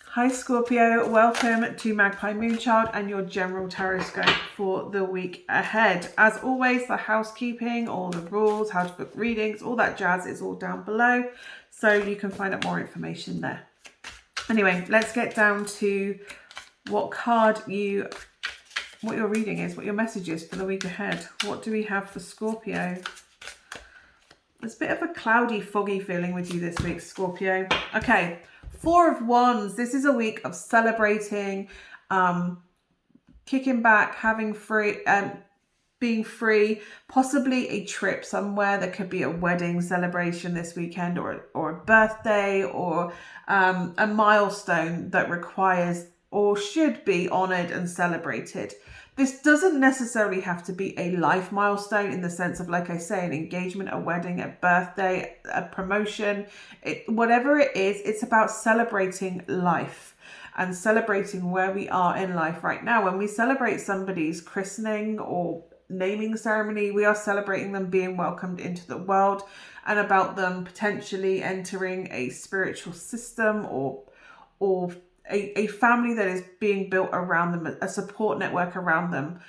Hi Scorpio, welcome to Magpie Moonchild and your general Tarotscope for the week ahead. As always, the housekeeping, all the rules, how to book readings, all that jazz is all down below, so you can find out more information there. Anyway, let's get down to what your reading is, what your message is for the week ahead. What do we have for Scorpio? There's a bit of a cloudy, foggy feeling with you this week, Scorpio. Okay. Four of Wands. This is a week of celebrating, kicking back, having free, being free, possibly a trip somewhere. There could be a wedding celebration this weekend, or a birthday, or a milestone that requires or should be honored and celebrated. This doesn't necessarily have to be a life milestone in the sense of, like I say, an engagement, a wedding, a birthday, a promotion, whatever it is, it's about celebrating life and celebrating where we are in life right now. When we celebrate somebody's christening or naming ceremony, we are celebrating them being welcomed into the world and about them potentially entering a spiritual system or a family that is being built around them, a support network around them,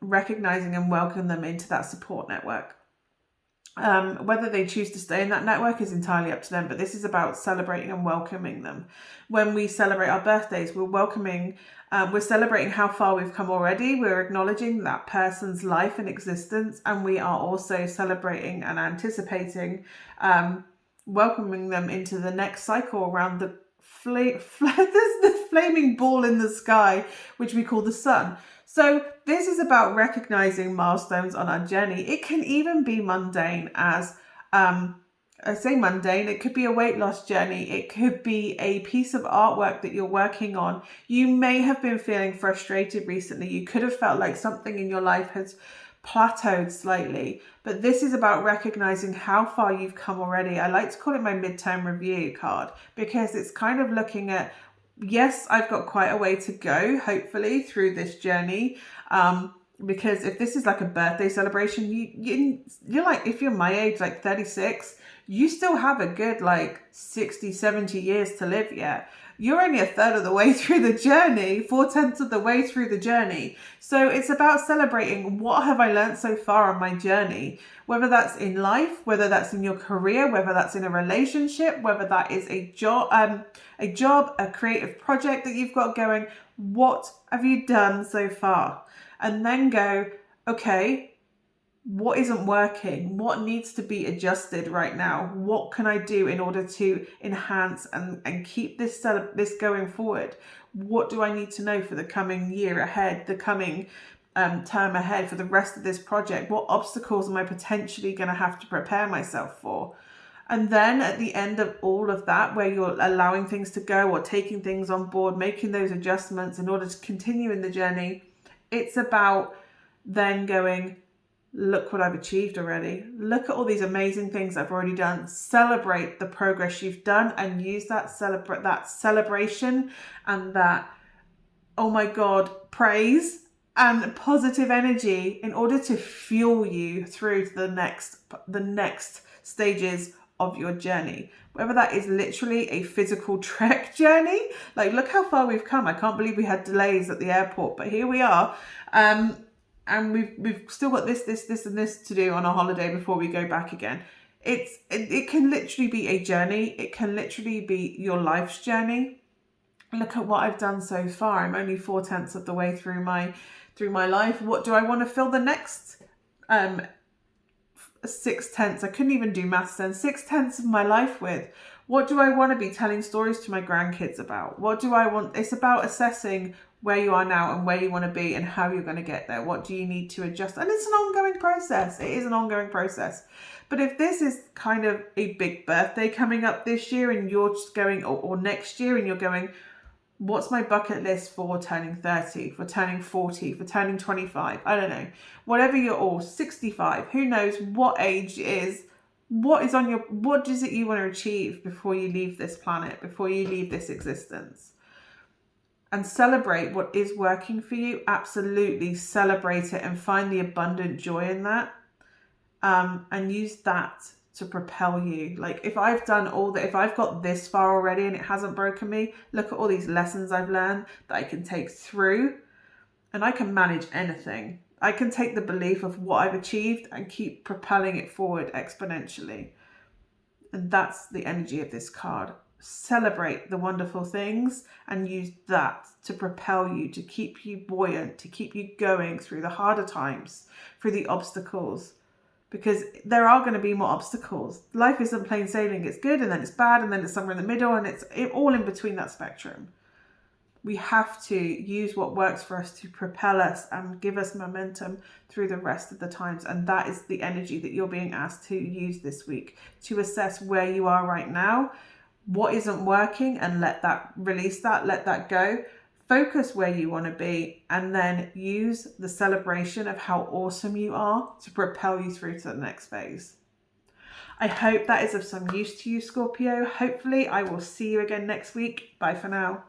recognizing and welcoming them into that support network. Whether they choose to stay in that network is entirely up to them, but this is about celebrating and welcoming them. When we celebrate our birthdays, we're celebrating how far we've come already. We're acknowledging that person's life and existence, and we are also celebrating and anticipating, welcoming them into the next cycle around the flaming ball in the sky, which we call the sun. So this is about recognizing milestones on our journey. It can even be mundane as, I say mundane, it could be a weight loss journey. It could be a piece of artwork that you're working on. You may have been feeling frustrated recently. You could have felt like something in your life has plateaued slightly, but this is about recognizing how far you've come already. I like to call it my midterm review card, because it's kind of looking at, yes, I've got quite a way to go, hopefully, through this journey. Because if this is like a birthday celebration, you're like, if you're my age, like 36, you still have a good like 60, 70 years to live yet. You're only a third of the way through the journey, 4/10 of the way through the journey. So it's about celebrating, what have I learned so far on my journey? Whether that's in life, whether that's in your career, whether that's in a relationship, whether that is a job, a creative project that you've got going. What have you done so far? And then go, okay, what isn't working? What needs to be adjusted right now? What can I do in order to enhance and keep this going forward? What do I need to know for the coming year ahead, the coming term ahead, for the rest of this project? What obstacles am I potentially going to have to prepare myself for? And then at the end of all of that, where you're allowing things to go or taking things on board, making those adjustments in order to continue in the journey, it's about then going, look what I've achieved already. Look at all these amazing things I've already done. Celebrate the progress you've done and use that celebration and that, oh my God, praise and positive energy in order to fuel you through to the next stages of your journey. Whether that is literally a physical trek journey, like look how far we've come. I can't believe we had delays at the airport, but here we are. And we've still got this and this to do on a holiday before we go back again. It can literally be a journey. It can literally be your life's journey. Look at what I've done so far. I'm only 4/10 of the way through my life. What do I want to fill the next 6/10? I couldn't even do maths then. 6/10 of my life with. What do I want to be telling stories to my grandkids about? What do I want? It's about assessing where you are now and where you want to be and how you're going to get there. What do you need to adjust? And it's an ongoing process. It is an ongoing process. But if this is kind of a big birthday coming up this year and you're just going, or next year, and you're going, what's my bucket list for turning 30, for turning 40, for turning 25? I don't know. Whatever you're all, 65, who knows what age it is. What is it you want to achieve before you leave this planet, before you leave this existence? And celebrate what is working for you. Absolutely celebrate it and find the abundant joy in that. And use that to propel you. Like if I've done all that, if I've got this far already and it hasn't broken me, look at all these lessons I've learned that I can take through, and I can manage anything. I can take the belief of what I've achieved and keep propelling it forward exponentially. And that's the energy of this card. Celebrate the wonderful things and use that to propel you, to keep you buoyant, to keep you going through the harder times, through the obstacles. Because there are going to be more obstacles. Life isn't plain sailing. It's good and then it's bad and then it's somewhere in the middle, and it's all in between that spectrum. We have to use what works for us to propel us and give us momentum through the rest of the times. And that is the energy that you're being asked to use this week, to assess where you are right now, what isn't working, and let that go. Focus where you want to be, and then use the celebration of how awesome you are to propel you through to the next phase. I hope that is of some use to you, Scorpio. Hopefully I will see you again next week. Bye for now.